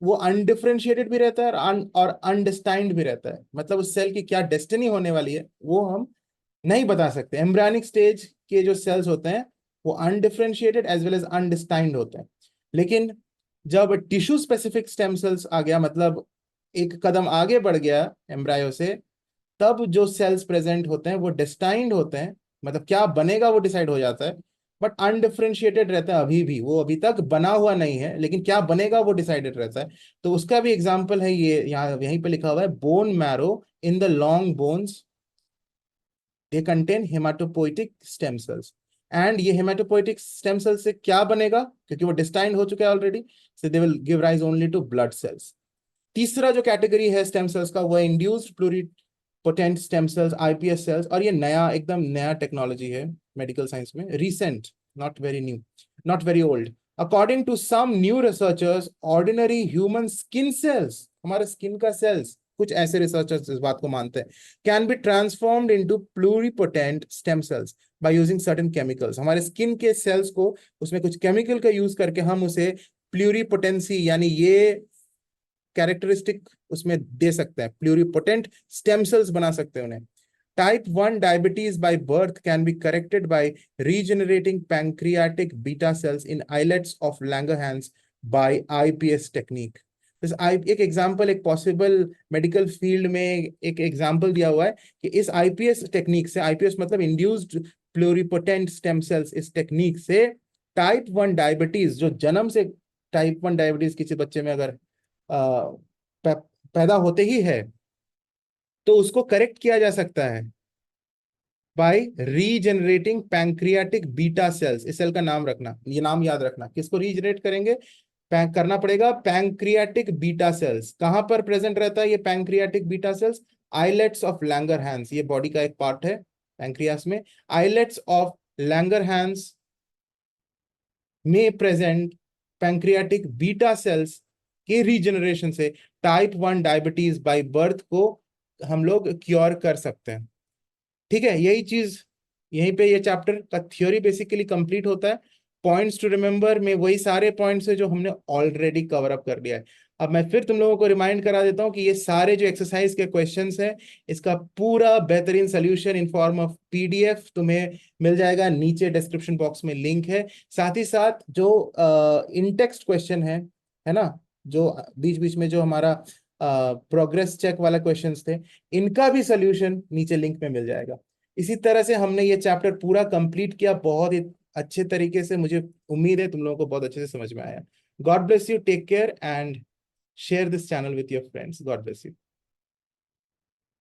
वो अनडिफरेंशिएटेड भी रहता है और अनडिस्टाइंड भी रहता है। मतलब उस सेल की क्या डेस्टिनी होने वाली है वो हम नहीं बता सकते। एम्ब्रायनिक स्टेज के जो सेल्स होते हैं वो अनडिफरेंशिएटेड एज वेल एज अनडिस्टाइंड होते हैं। लेकिन जब टिश्यू स्पेसिफिक स्टेम सेल्स आ गया, मतलब एक कदम आगे बढ़ गया एम्ब्रायो से, तब जो सेल्स प्रेजेंट होते हैं वो डिस्टाइंड होते हैं। मतलब क्या बनेगा वो डिसाइड हो जाता है, बट अनडिफरेंशिएटेड रहता है अभी भी, वो अभी तक बना हुआ नहीं है, लेकिन क्या बनेगा वो डिसाइडेड रहता है। तो उसका भी एग्जाम्पल है ये, यहाँ यहीं पे लिखा हुआ है, bone marrow in the long bones they contain hematopoietic stem cells। And ये हेमाटोपोइटिक स्टेम सेल से क्या बनेगा, क्योंकि वो डिस्टाइंड हो चुका है already, so they will give rise only to blood cells. तीसरा जो कैटेगरी है स्टेम सेल्स का वो है induced pluripotent stem cells, IPS cells. और ये नया, एकदम नया टेक्नोलॉजी है मेडिकल साइंस में, recent, not very new, not very old. According to some new researchers, ordinary human skin cells, हमारे स्किन का सेल्स, कुछ ऐसे रिसर्चर्स इस बात को मानते हैं, can be transformed into pluripotent stem cells by using certain chemicals. हमारे स्किन के सेल्स को उसमें कुछ केमिकल का यूज करके हम उसे प्लूरिपोटेंसी यानी ये कैरेक्टरिस्टिक उसमें दे सकते हैं, प्लूरिपोटेंट स्टेम सेल्स बना सकते हैं उन्हें। Type 1 diabetes by birth can be corrected by regenerating pancreatic beta cells in islets of Langerhans by IPS technique. एक एग्जाम्पल, एक पॉसिबल मेडिकल फील्ड में एक एग्जाम्पल दिया हुआ है कि इस आईपीएस टेक्निक से, आईपीएस मतलब इंड्यूस्ड प्लूरिपोटेंट स्टेम सेल्स, इस टेक्निक से टाइप 1 डायबिटीज, जो जन्म से टाइप 1 डायबिटीज किसी बच्चे में अगर पैदा होते ही है, तो उसको करेक्ट किया जा सकता है by regenerating pancreatic beta cells. इस सेल का नाम रखना, ये नाम याद रखना, किसको रीजनरेट करेंगे, करना पड़ेगा पैंक्रियाटिक बीटा सेल्स। कहां पर प्रेजेंट रहता है ये pancreatic beta cells, islets of Langerhans, ये बॉडी का एक पार्ट है पैंक्रियास में, आइलेट्स ऑफ लैंगरहैंस में प्रेजेंट पैंक्रियाटिक बीटा सेल्स के रीजनरेशन से टाइप 1 डायबिटीज बाय बर्थ को हम लोग क्योर कर सकते हैं। ठीक है, यही चीज यहीं पे ये चैप्टर का थ्योरी बेसिकली कंप्लीट होता है। पॉइंट्स टू रिमेंबर में वही सारे पॉइंट्स है जो हमने ऑलरेडी कवर अप कर लिया है। अब मैं फिर तुम लोगों को रिमाइंड करा देता हूँ कि ये सारे जो एक्सरसाइज के क्वेश्चंस हैं, इसका पूरा बेहतरीन solution in form of PDF तुम्हें मिल जाएगा, नीचे डिस्क्रिप्शन बॉक्स में लिंक है। साथ ही साथ जो इन टेक्स्ट क्वेश्चन है ना, जो बीच बीच में जो हमारा प्रोग्रेस चेक वाला क्वेश्चंस थे, इनका भी सोल्यूशन नीचे लिंक में मिल जाएगा। इसी तरह से हमने ये चैप्टर पूरा कंप्लीट किया बहुत ही अच्छे तरीके से। मुझे उम्मीद है तुम लोगों को बहुत अच्छे से समझ में आया। God bless you, take care and share this channel with your friends. God bless you.